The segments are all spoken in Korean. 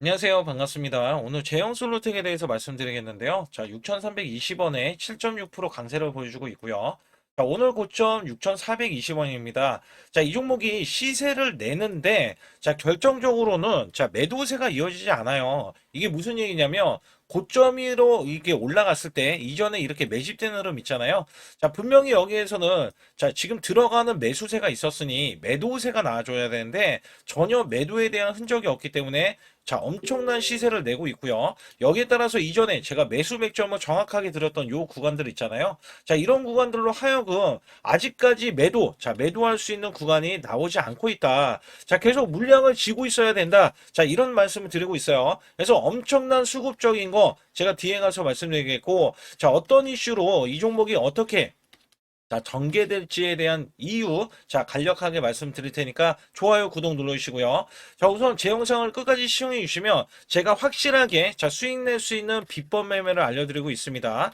안녕하세요. 반갑습니다. 오늘 제형 솔루텍에 대해서 말씀드리겠는데요. 자, 6,320원에 7.6% 강세를 보여주고 있고요. 자, 오늘 고점 6,420원입니다. 자, 이 종목이 시세를 내는데, 자, 결정적으로는, 자, 매도세가 이어지지 않아요. 이게 무슨 얘기냐면, 고점으로 이게 올라갔을 때, 이전에 이렇게 매집되는 흐름 있잖아요. 자, 분명히 여기에서는, 자, 지금 들어가는 매수세가 있었으니, 매도세가 나와줘야 되는데, 전혀 매도에 대한 흔적이 없기 때문에, 자, 엄청난 시세를 내고 있고요. 여기에 따라서 이전에 제가 매수 맥점을 정확하게 드렸던 요 구간들 있잖아요. 자, 이런 구간들로 하여금 아직까지 매도할 수 있는 구간이 나오지 않고 있다. 자, 계속 물량을 쥐고 있어야 된다. 자, 이런 말씀을 드리고 있어요. 그래서 엄청난 수급적인 거 제가 뒤에 가서 말씀드리겠고, 자, 어떤 이슈로 이 종목이 어떻게 자, 전개될지에 대한 이유, 자, 간략하게 말씀드릴 테니까 좋아요, 구독 눌러주시고요. 자, 우선 제 영상을 끝까지 시청해 주시면 제가 확실하게, 자, 수익 낼 수 있는 비법 매매를 알려드리고 있습니다.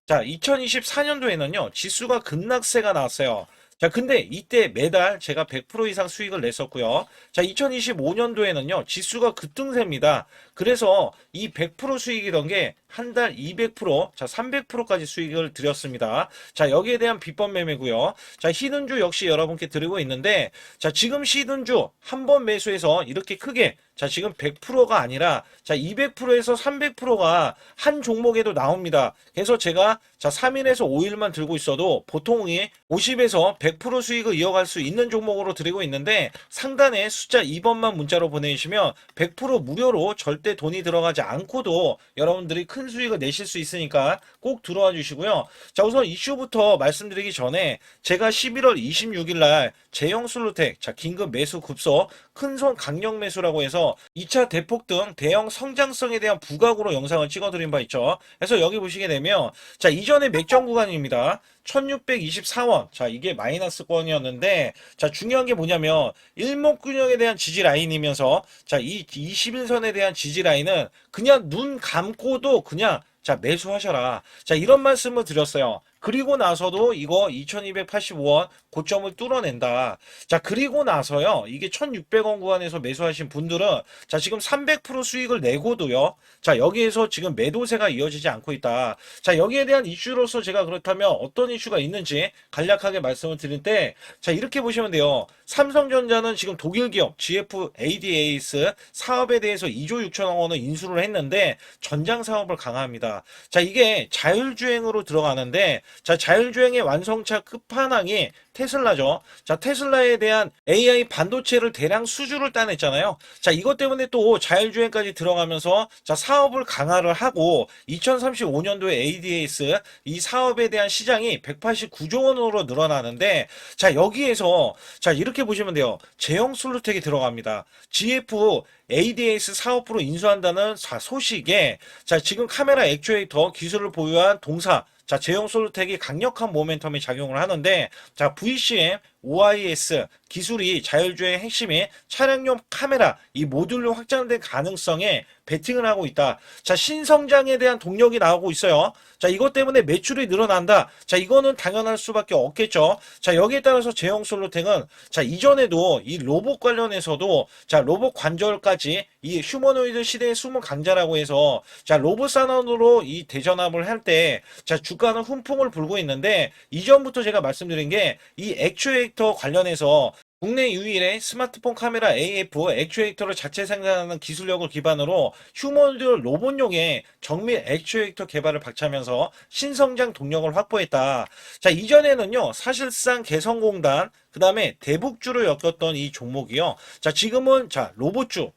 자, 2024년도에는요, 지수가 급락세가 나왔어요. 자, 근데 이때 매달 제가 100% 이상 수익을 냈었고요. 자, 2025년도에는요, 지수가 급등세입니다. 그래서 이 100% 수익이던 게 한 달 200%, 자, 300%까지 수익을 드렸습니다. 자, 여기에 대한 비법 매매고요. 자, 히든주 역시 여러분께 드리고 있는데, 자, 지금 히든주 한 번 매수해서 이렇게 크게, 자, 지금 100%가 아니라, 자, 200%에서 300%가 한 종목에도 나옵니다. 그래서 제가, 자, 3일에서 5일만 들고 있어도 보통이 50에서 100% 수익을 이어갈 수 있는 종목으로 드리고 있는데, 상단에 숫자 2번만 문자로 보내주시면 100% 무료로 절대 돈이 들어가지 않고도 여러분들이 큰 수익을 내실 수 있으니까 꼭 들어와 주시고요. 자, 우선 이슈부터 말씀드리기 전에 제가 11월 26일 날 제형 솔루텍, 자, 긴급 매수 급소, 큰손 강력 매수라고 해서 2차 대폭 등 대형 성장성에 대한 부각으로 영상을 찍어드린 바 있죠. 그래서 여기 보시게 되면, 자, 이전에 맥점 구간입니다. 1624원. 자, 이게 마이너스권이었는데, 자, 중요한 게 뭐냐면, 일목균형에 대한 지지 라인이면서, 자, 이 21선에 대한 지지 라인은 그냥 눈 감고도 그냥, 자, 매수하셔라. 자, 이런 말씀을 드렸어요. 그리고 나서도 이거 2285원 고점을 뚫어낸다. 자, 그리고 나서요. 이게 1600원 구간에서 매수하신 분들은 자, 지금 300% 수익을 내고도요. 자, 여기에서 지금 매도세가 이어지지 않고 있다. 자, 여기에 대한 이슈로서 제가 그렇다면 어떤 이슈가 있는지 간략하게 말씀을 드릴 때, 자, 이렇게 보시면 돼요. 삼성전자는 지금 독일 기업 GF ADAS 사업에 대해서 2조 6천억 원을 인수를 했는데 전장 사업을 강화합니다. 자, 이게 자율주행으로 들어가는데, 자, 자율주행의 완성차 끝판왕이 테슬라죠. 자, 테슬라에 대한 AI 반도체를 대량 수주를 따냈잖아요. 자, 이것 때문에 또 자율주행까지 들어가면서 자, 사업을 강화를 하고 2035년도에 ADAS 이 사업에 대한 시장이 189조 원으로 늘어나는데, 자, 여기에서 자, 이렇게 보시면 돼요. 제형 솔루텍이 들어갑니다. GF ADS 사업부로 인수한다는 소식에, 자, 지금 카메라 액추에이터 기술을 보유한 동사, 자, 제형 솔루텍이 강력한 모멘텀이 작용을 하는데, 자, VCM, OIS 기술이 자율주행 핵심인 차량용 카메라 이 모듈로 확장된 가능성에 베팅을 하고 있다. 자, 신성장에 대한 동력이 나오고 있어요. 자, 이것 때문에 매출이 늘어난다. 자, 이거는 당연할 수밖에 없겠죠. 자, 여기에 따라서 제형 솔루텍은 자, 이전에도 이 로봇 관련해서도 자, 로봇 관절까지 이 휴머노이드 시대의 숨은 강자라고 해서 자, 로봇 산업으로 이 대전압을 할 때 자, 주가는 훈풍을 불고 있는데, 이전부터 제가 말씀드린 게 이 액추에이터 관련해서 국내 유일의 스마트폰 카메라 AF 액추에이터를 자체 생산하는 기술력을 기반으로 휴머노이드 로봇용의 정밀 액추에이터 개발을 박차하면서 신성장 동력을 확보했다. 자, 이전에는요, 사실상 개성공단, 그 다음에 대북주를 엮였던 이 종목이요. 자, 지금은 자, 로봇주,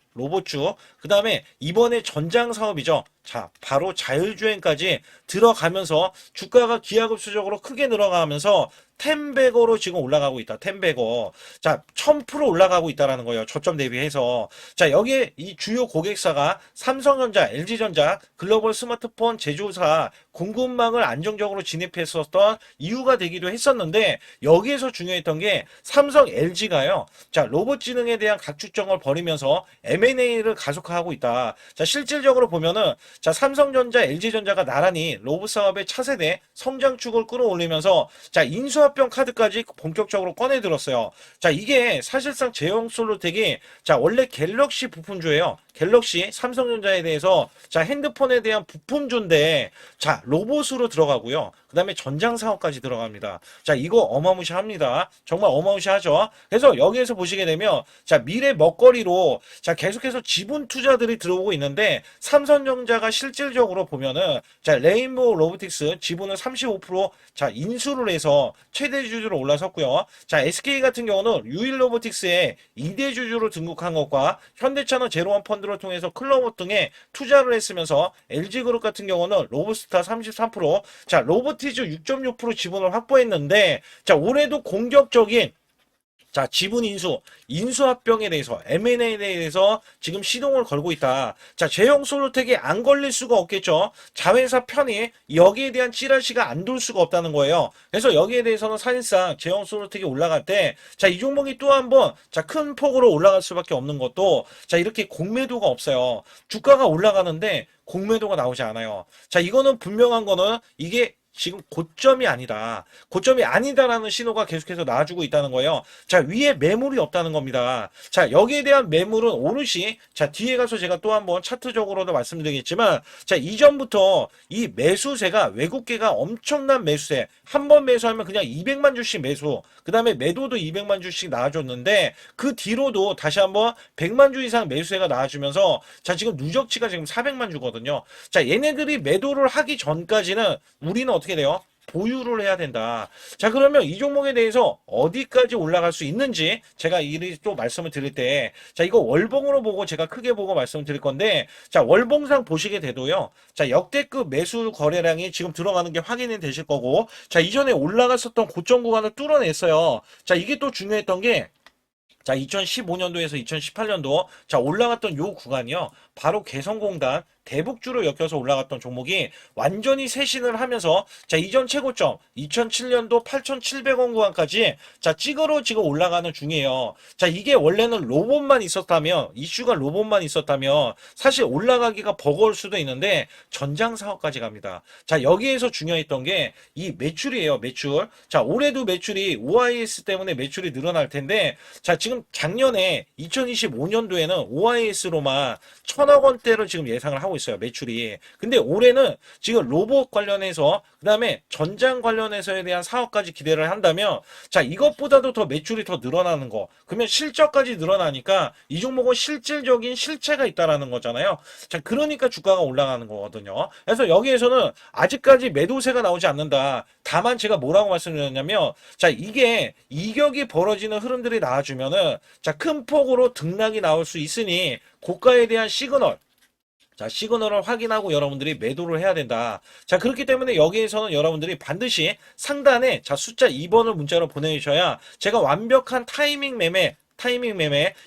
그 다음에 이번에 전장 사업이죠. 자, 바로 자율주행까지 들어가면서 주가가 기하급수적으로 크게 늘어가면서 텐베거로 지금 올라가고 있다. 텐베거. 자, 1000% 올라가고 있다라는 거예요. 저점 대비해서. 자, 여기에 이 주요 고객사가 삼성전자, LG전자, 글로벌 스마트폰 제조사 공급망을 안정적으로 진입했었던 이유가 되기도 했었는데, 여기에서 중요했던 게 있는데 삼성, LG가요. 자, 로봇 지능에 대한 각축정을 벌이면서 M&A를 가속화하고 있다. 자, 실질적으로 보면은 자, 삼성전자, LG전자가 나란히 로봇 사업의 차세대 성장축을 끌어올리면서 자, 인수합병 카드까지 본격적으로 꺼내 들었어요. 자, 이게 사실상 제형솔루텍이 자, 원래 갤럭시 부품주예요. 갤럭시 삼성전자에 대해서 자, 핸드폰에 대한 부품주인데 자, 로봇으로 들어가고요. 그 다음에 전장 사업까지 들어갑니다. 자, 이거 어마무시합니다. 정말 어마무시하죠. 그래서 여기에서 보시게 되면 자, 미래 먹거리로 자, 계속해서 지분 투자들이 들어오고 있는데 삼성전자가 실질적으로 보면은 자, 레인보우 로보틱스 지분을 35% 자, 인수를 해서 최대 주주로 올라섰고요. 자, SK 같은 경우는 유일 로보틱스의 2대 주주로 등극한 것과 현대차는 제로원 펀드를 통해서 클로버 등에 투자를 했으면서 LG그룹 같은 경우는 로보스타 33%, 자, 로보티즈 6.6% 지분을 확보했는데 자, 올해도 공격적인 자, 지분 인수합병에 대해서, M&A에 대해서 지금 시동을 걸고 있다. 자, 제형솔루텍이 안 걸릴 수가 없겠죠. 자회사 편이 여기에 대한 찌라시가 안 돌 수가 없다는 거예요. 그래서 여기에 대해서는 사실상 제형솔루텍이 올라갈 때, 자, 이 종목이 또 한 번, 자, 큰 폭으로 올라갈 수밖에 없는 것도, 자, 이렇게 공매도가 없어요. 주가가 올라가는데 공매도가 나오지 않아요. 자, 이거는 분명한 거는 이게 지금 고점이 아니다. 고점이 아니다라는 신호가 계속해서 나와주고 있다는 거예요. 자, 위에 매물이 없다는 겁니다. 자, 여기에 대한 매물은 오롯이, 자, 뒤에 가서 제가 또 한번 차트적으로도 말씀드리겠지만, 자, 이전부터 이 매수세가 외국계가 엄청난 매수세, 한 번 매수하면 그냥 200만 주씩 매수, 그 다음에 매도도 200만 주씩 나와줬는데, 그 뒤로도 다시 한번 100만 주 이상 매수세가 나와주면서, 자, 지금 누적치가 지금 400만 주거든요. 자, 얘네들이 매도를 하기 전까지는 우리는 어떻게 돼요? 보유를 해야 된다. 자, 그러면 이 종목에 대해서 어디까지 올라갈 수 있는지 제가 이리 또 말씀을 드릴 때, 자, 이거 월봉으로 보고 제가 크게 보고 말씀을 드릴 건데, 자, 월봉상 보시게 돼도요, 자, 역대급 매수 거래량이 지금 들어가는 게 확인이 되실 거고, 자, 이전에 올라갔었던 고점 구간을 뚫어냈어요. 자, 이게 또 중요했던 게, 자, 2015년도에서 2018년도, 자, 올라갔던 요 구간이요. 바로 개성공단, 대북주로 엮여서 올라갔던 종목이 완전히 쇄신을 하면서, 자, 이전 최고점, 2007년도 8,700원 구간까지, 자, 찍으러 지금 올라가는 중이에요. 자, 이게 원래는 로봇만 있었다면, 이슈가 로봇만 있었다면, 사실 올라가기가 버거울 수도 있는데, 전장 사업까지 갑니다. 자, 여기에서 중요했던 게, 이 매출이에요, 매출. 자, 올해도 매출이 OIS 때문에 매출이 늘어날 텐데, 자, 지금 작년에 2025년도에는 OIS로만 1,000억 원대를 지금 예상을 하고 있어요. 매출이. 근데 올해는 지금 로봇 관련해서 그다음에 전장 관련해서에 대한 사업까지 기대를 한다면 자, 이것보다도 더 매출이 더 늘어나는 거. 그러면 실적까지 늘어나니까 이 종목은 실질적인 실체가 있다라는 거잖아요. 자, 그러니까 주가가 올라가는 거거든요. 그래서 여기에서는 아직까지 매도세가 나오지 않는다. 다만 제가 뭐라고 말씀드렸냐면 자, 이게 이격이 벌어지는 흐름들이 나와주면은 자, 큰 폭으로 등락이 나올 수 있으니 고가에 대한 시그널, 자, 시그널을 확인하고 여러분들이 매도를 해야 된다. 자, 그렇기 때문에 여기에서는 여러분들이 반드시 상단에 자, 숫자 2번을 문자로 보내주셔야 제가 완벽한 타이밍 매매,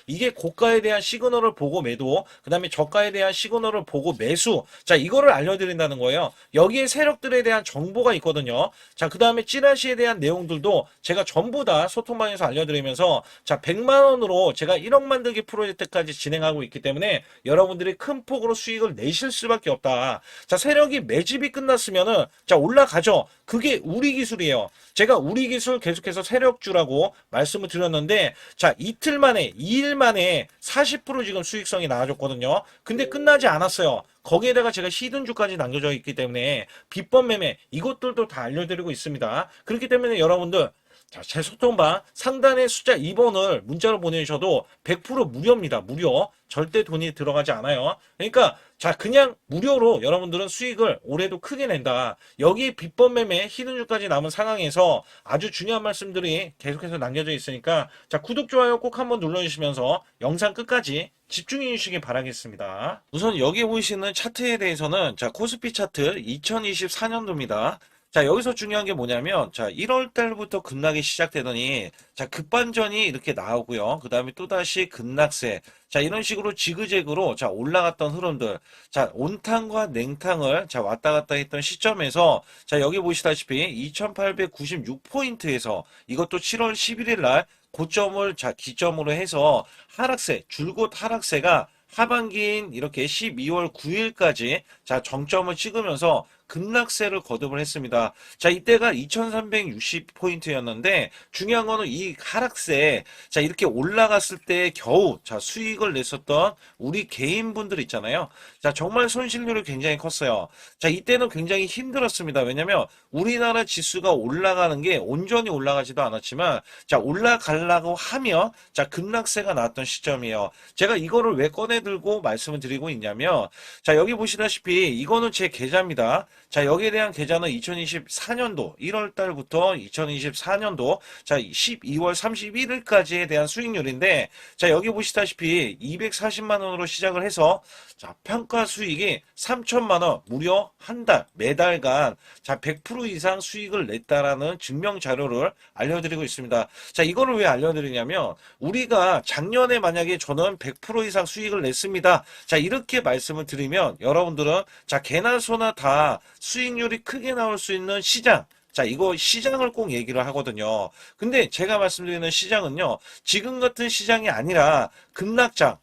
이게 고가에 대한 시그널을 보고 매도, 그 다음에 저가에 대한 시그널을 보고 매수, 자, 이거를 알려드린다는 거예요. 여기에 세력들에 대한 정보가 있거든요. 자, 그 다음에 찌라시에 대한 내용들도 제가 전부 다 소통방에서 알려드리면서, 자, 100만원으로 제가 1억 만들기 프로젝트까지 진행하고 있기 때문에 여러분들이 큰 폭으로 수익을 내실 수밖에 없다. 자, 세력이 매집이 끝났으면은, 자, 올라가죠. 그게 우리 기술이에요. 제가 우리 기술 계속해서 세력주라고 말씀을 드렸는데, 자, 이틀 만에, 2일 만에 40% 지금 수익성이 나와줬거든요. 근데 끝나지 않았어요. 거기에다가 제가 히든주까지 남겨져 있기 때문에 비법 매매 이것들도 다 알려드리고 있습니다. 그렇기 때문에 여러분들 자, 제 소통방 상단에 숫자 2번을 문자로 보내주셔도 100% 무료입니다. 무료. 절대 돈이 들어가지 않아요. 그러니까 자, 그냥 무료로 여러분들은 수익을 올해도 크게 낸다. 여기 비법 매매 히든주까지 남은 상황에서 아주 중요한 말씀들이 계속해서 남겨져 있으니까 자, 구독, 좋아요 꼭 한번 눌러주시면서 영상 끝까지 집중해 주시기 바라겠습니다. 우선 여기 보시는 차트에 대해서는 자, 코스피 차트 2024년도입니다. 자, 여기서 중요한 게 뭐냐면, 자, 1월 달부터 급락이 시작되더니, 자, 급반전이 이렇게 나오고요. 그 다음에 또다시 급락세. 자, 이런 식으로 지그재그로, 자, 올라갔던 흐름들. 자, 온탕과 냉탕을, 자, 왔다 갔다 했던 시점에서, 자, 여기 보시다시피 2896포인트에서 이것도 7월 11일 날 고점을, 자, 기점으로 해서 하락세, 줄곧 하락세가 하반기인 이렇게 12월 9일까지 자 정점을 찍으면서 급락세를 거듭을 했습니다. 자, 이때가 2360포인트였는데 중요한 거는 이 하락세 자 이렇게 올라갔을 때 겨우 자 수익을 냈었던 우리 개인분들 있잖아요. 자, 정말 손실률이 굉장히 컸어요. 자, 이때는 굉장히 힘들었습니다. 왜냐면 우리나라 지수가 올라가는 게 온전히 올라가지도 않았지만 자 올라가려고 하면 자 급락세가 나왔던 시점이에요. 제가 이거를 왜 꺼내들고 말씀을 드리고 있냐면 자 여기 보시다시피 이거는 제 계좌입니다. 자 여기에 대한 계좌는 2024년도 1월 달부터 2024년도 자 12월 31일까지에 대한 수익률인데 자 여기 보시다시피 240만 원으로 시작을 해서 자 평가 수익이 3천만 원 무려 한 달 매달간 자 100% 이상 수익을 냈다라는 증명 자료를 알려드리고 있습니다. 자 이거를 왜 알려드리냐면 우리가 작년에 만약에 저는 100% 이상 수익을 냈습니다. 자 이렇게 말씀을 드리면 여러분들은 자 개나 소나 다 수익률이 크게 나올 수 있는 시장 자, 이거 시장을 꼭 얘기를 하거든요. 근데 제가 말씀드리는 시장은요, 지금 같은 시장이 아니라 급락장.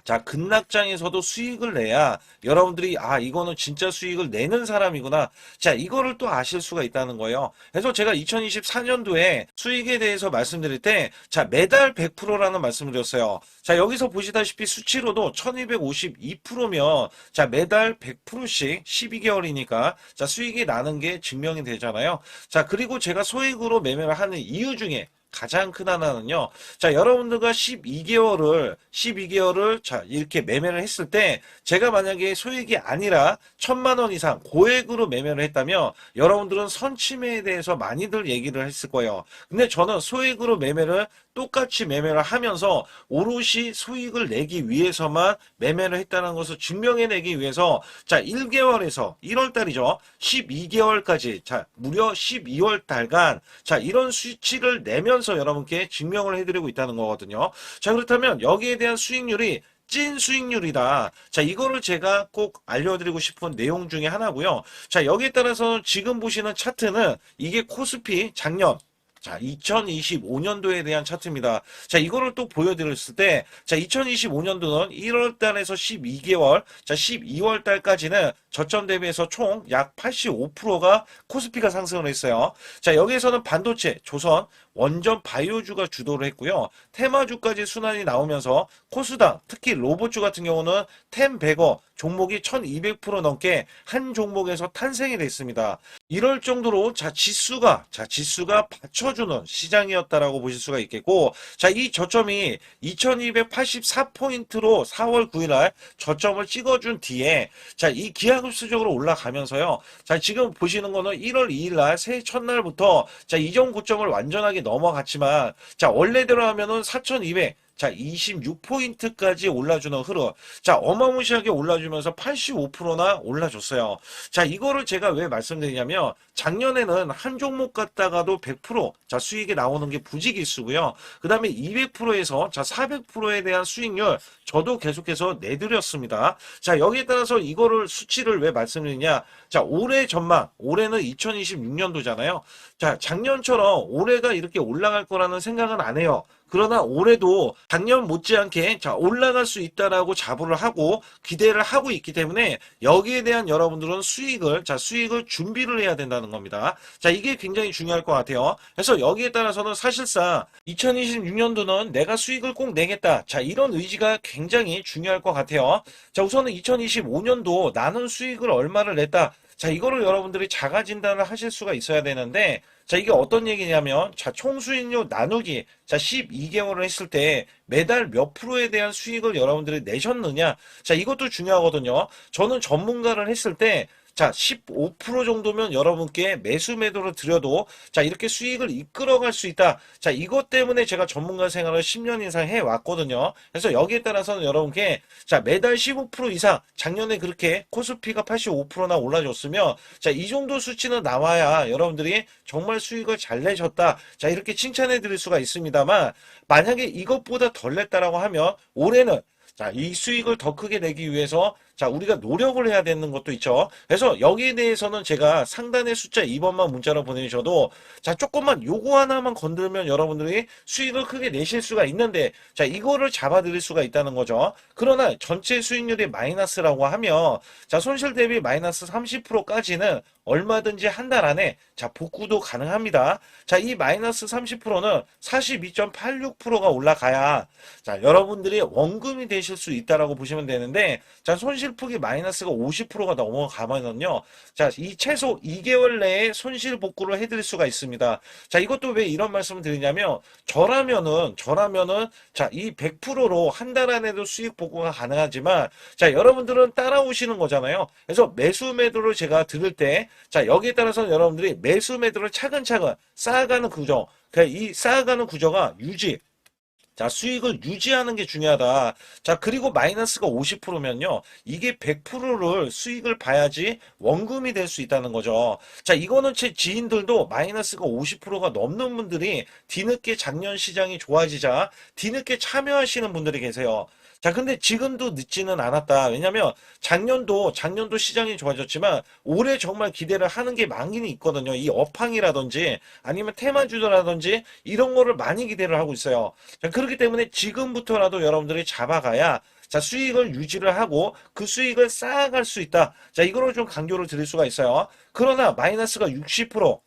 자, 급락장에서도 수익을 내야 여러분들이 아, 이거는 진짜 수익을 내는 사람이구나. 자, 이거를 또 아실 수가 있다는 거예요. 그래서 제가 2024년도에 수익에 대해서 말씀드릴 때 자, 매달 100%라는 말씀을 드렸어요. 자, 여기서 보시다시피 수치로도 1252%면 자, 매달 100%씩 12개월이니까 자, 수익이 나는 게 증명이 되잖아요. 자, 그리고 제가 소액으로 매매를 하는 이유 중에 가장 큰 하나는요. 자, 여러분들과 12개월을 자, 이렇게 매매를 했을 때 제가 만약에 소액이 아니라 1,000만 원 이상 고액으로 매매를 했다면 여러분들은 선침해에 대해서 많이들 얘기를 했을 거예요. 근데 저는 소액으로 매매를 똑같이 매매를 하면서 오롯이 수익을 내기 위해서만 매매를 했다는 것을 증명해내기 위해서 자 1개월에서 1월 달이죠. 12개월까지 자 무려 12월 달간 자 이런 수치를 내면서 여러분께 증명을 해드리고 있다는 거거든요. 자 그렇다면 여기에 대한 수익률이 찐 수익률이다. 자, 이거를 제가 꼭 알려드리고 싶은 내용 중에 하나고요. 자, 여기에 따라서 지금 보시는 차트는 이게 코스피 작년 자, 2025년도에 대한 차트입니다. 자, 이거를 또 보여드렸을 때, 자, 2025년도는 1월 달에서 12개월, 자, 12월 달까지는 저점 대비해서 총 약 85%가 코스피가 상승을 했어요. 자, 여기에서는 반도체, 조선, 원전 바이오주가 주도를 했고요. 테마주까지 순환이 나오면서 코스닥, 특히 로봇주 같은 경우는 템100어 종목이 1200% 넘게 한 종목에서 탄생이 됐습니다. 이럴 정도로 지수가 받쳐주는 시장이었다라고 보실 수가 있겠고, 자, 이 저점이 2284포인트로 4월 9일날 저점을 찍어준 뒤에, 자, 이 기하급수적으로 올라가면서요. 자, 지금 보시는 거는 1월 2일날 새해 첫날부터 자, 이전 고점을 완전하게 넘어갔지만, 자, 원래대로 하면은 4200, 자, 26포인트까지 올라주는 흐름. 자, 어마무시하게 올라주면서 85%나 올라줬어요. 자, 이거를 제가 왜 말씀드리냐면, 작년에는 한 종목 갖다가도 100%, 자, 수익이 나오는 게 부지기수고요. 그 다음에 200%에서, 자, 400%에 대한 수익률, 저도 계속해서 내드렸습니다. 자, 여기에 따라서 이거를 수치를 왜 말씀드리냐. 자, 올해 전망, 올해는 2026년도잖아요. 자, 작년처럼 올해가 이렇게 올라갈 거라는 생각은 안 해요. 그러나 올해도 작년 못지않게 자 올라갈 수 있다라고 자부를 하고 기대를 하고 있기 때문에 여기에 대한 여러분들은 수익을 준비를 해야 된다는 겁니다. 자 이게 굉장히 중요할 것 같아요. 그래서 여기에 따라서는 사실상 2026년도는 내가 수익을 꼭 내겠다. 자 이런 의지가 굉장히 중요할 것 같아요. 자 우선은 2025년도 나는 수익을 얼마를 냈다. 자 이거를 여러분들이 자가 진단을 하실 수가 있어야 되는데 자 이게 어떤 얘기냐면 자 총수익률 나누기 자 12개월을 했을 때 매달 몇 프로에 대한 수익을 여러분들이 내셨느냐 자 이것도 중요하거든요. 저는 전문가를 했을 때 자, 15% 정도면 여러분께 매수 매도를 드려도 자, 이렇게 수익을 이끌어갈 수 있다. 자, 이것 때문에 제가 전문가 생활을 10년 이상 해왔거든요. 그래서 여기에 따라서는 여러분께 자, 매달 15% 이상 작년에 그렇게 코스피가 85%나 올라줬으면 자, 이 정도 수치는 나와야 여러분들이 정말 수익을 잘 내셨다. 자, 이렇게 칭찬해 드릴 수가 있습니다만 만약에 이것보다 덜 냈다라고 하면 올해는 자, 이 수익을 더 크게 내기 위해서 자, 우리가 노력을 해야 되는 것도 있죠. 그래서 여기에 대해서는 제가 상단의 숫자 2번만 문자로 보내주셔도 자, 조금만 요거 하나만 건들면 여러분들이 수익을 크게 내실 수가 있는데 자, 이거를 잡아드릴 수가 있다는 거죠. 그러나 전체 수익률이 마이너스라고 하면 자, 손실 대비 마이너스 30%까지는 얼마든지 한 달 안에 자, 복구도 가능합니다. 자, 이 마이너스 30%는 42.86%가 올라가야 자, 여러분들이 원금이 되실 수 있다라고 보시면 되는데 자, 손실폭이 마이너스가 50%가 넘어가면요. 자, 이 최소 2개월 내에 손실 복구를 해드릴 수가 있습니다. 자, 이것도 왜 이런 말씀을 드리냐면 저라면은 자, 이 100%로 한 달 안에도 수익 복구가 가능하지만 자, 여러분들은 따라오시는 거잖아요. 그래서 매수 매도를 제가 들을 때 자, 여기에 따라서 여러분들이 매수 매도를 차근차근 쌓아가는 구조, 이 쌓아가는 구조가 유지 자, 수익을 유지하는 게 중요하다. 자, 그리고 마이너스가 50%면요. 이게 100%를 수익을 봐야지 원금이 될 수 있다는 거죠. 자, 이거는 제 지인들도 마이너스가 50%가 넘는 분들이 뒤늦게 작년 시장이 좋아지자 뒤늦게 참여하시는 분들이 계세요. 자, 근데 지금도 늦지는 않았다. 왜냐면 작년도 시장이 좋아졌지만 올해 정말 기대를 하는 게 많이 있거든요. 이 업황이라든지 아니면 테마주라든지 이런 거를 많이 기대를 하고 있어요. 자, 그렇기 때문에 지금부터라도 여러분들이 잡아가야 자, 수익을 유지를 하고 그 수익을 쌓아갈 수 있다. 자, 이거를 좀 강조를 드릴 수가 있어요. 그러나 마이너스가 60%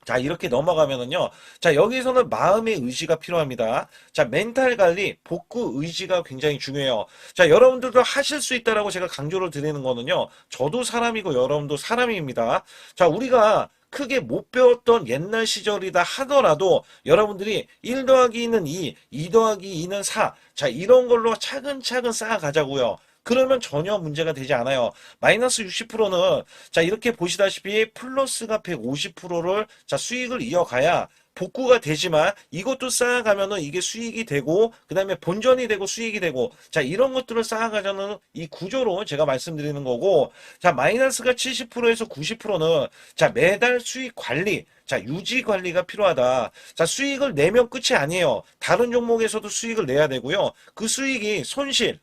자, 이렇게 넘어가면은요. 자, 여기서는 마음의 의지가 필요합니다. 자, 멘탈 관리, 복구 의지가 굉장히 중요해요. 자, 여러분들도 하실 수 있다라고 제가 강조를 드리는 거는요. 저도 사람이고 여러분도 사람입니다. 자, 우리가 크게 못 배웠던 옛날 시절이다 하더라도 여러분들이 1 더하기 2는 2, 2 더하기 2는 4. 자, 이런 걸로 차근차근 쌓아가자고요. 그러면 전혀 문제가 되지 않아요. 마이너스 60%는 자, 이렇게 보시다시피 플러스가 150%를 자, 수익을 이어가야 복구가 되지만 이것도 쌓아가면은 이게 수익이 되고 그다음에 본전이 되고 수익이 되고 자, 이런 것들을 쌓아가자는 이 구조로 제가 말씀드리는 거고 자, 마이너스가 70%에서 90%는 자, 매달 수익 관리 자, 유지 관리가 필요하다. 자, 수익을 내면 끝이 아니에요. 다른 종목에서도 수익을 내야 되고요. 그 수익이 손실